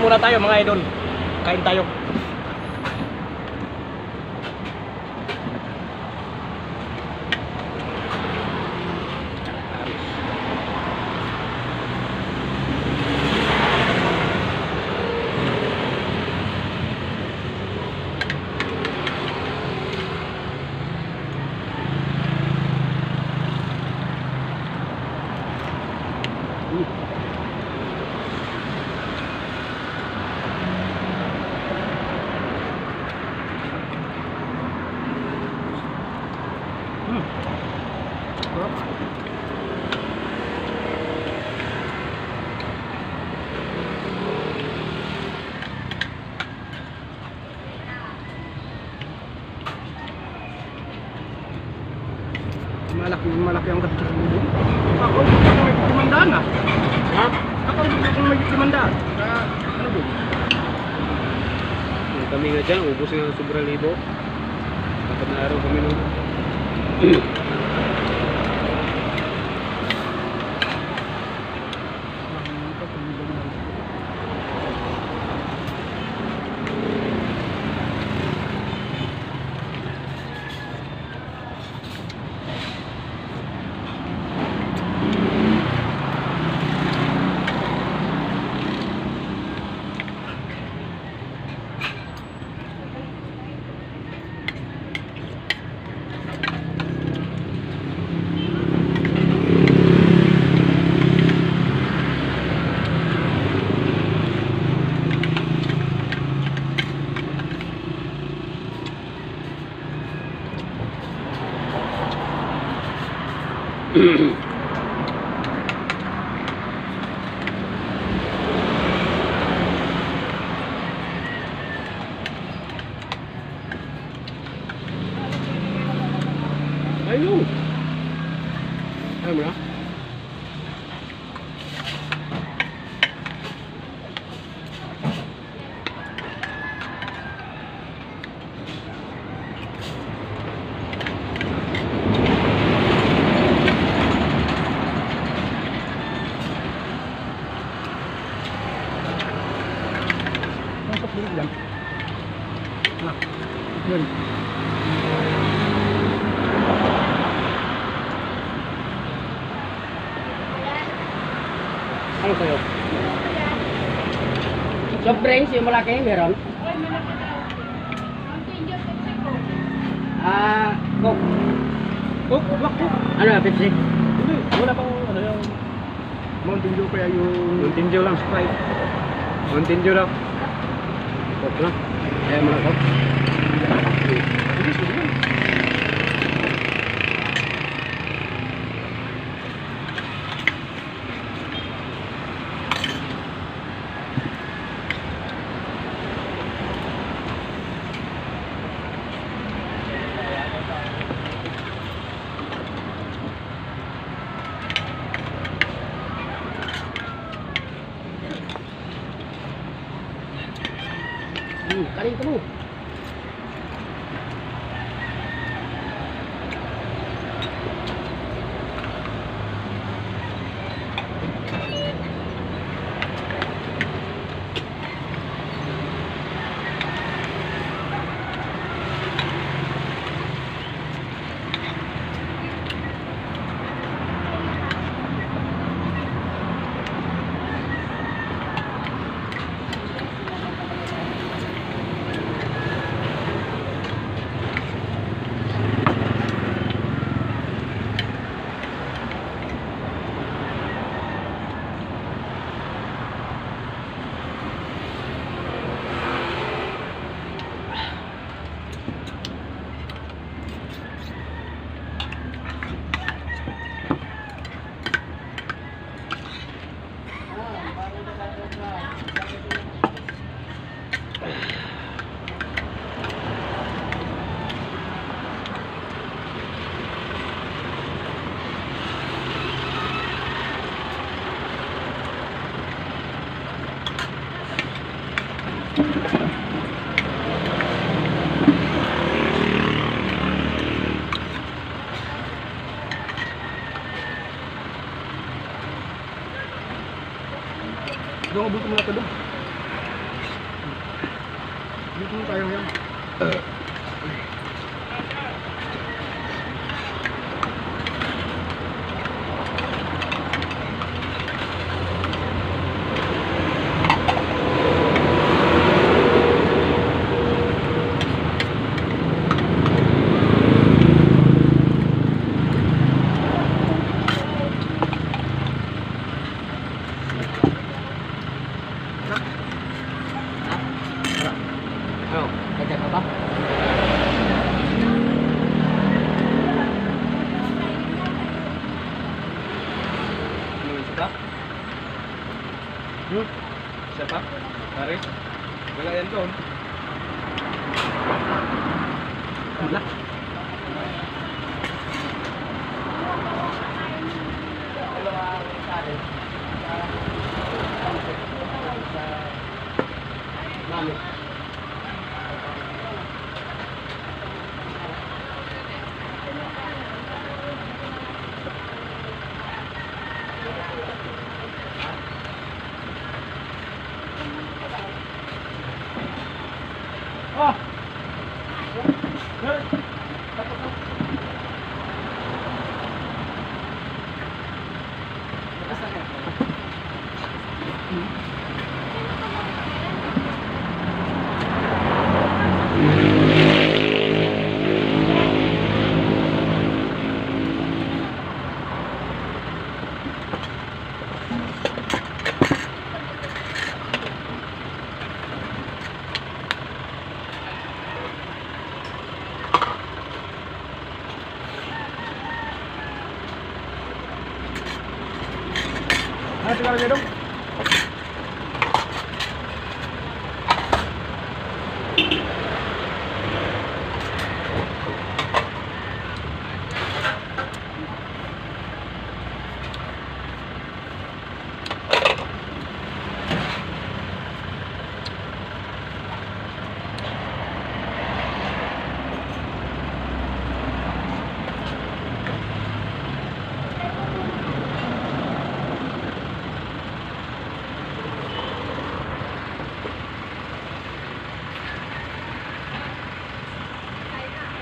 muna tayo mga idol. Kain tayo. Malaki ang kapit mo. Ako, may 500 na. Ha? Ako, may 500. Ano ba? Kami nga dyan, ubos nga sobra libo. Dapat na araw kami nun. Ayun. Ayaw mo na? Masok bilig lang. Yun. Ano sa'yo? Soft drinks yung malaki meron. Coke. Coke? Black Coke? Ano, Pepsi? Hindi. Wala pang ano yung Mountain Dew kaya yung Mountain Dew lang. Sprite. Mountain Dew lang. Coke lang. Ayaw mo na Coke? Hindi, sige lang. Kanin ka mo. Doon, abutin mo na ito doon. Dito tayo yan. Ano? Kaya ka ba? Ano isa pa? Isa pa? Pare? Wala yan doon. Wala. Mami. Ah! Ah, siguro niya dong.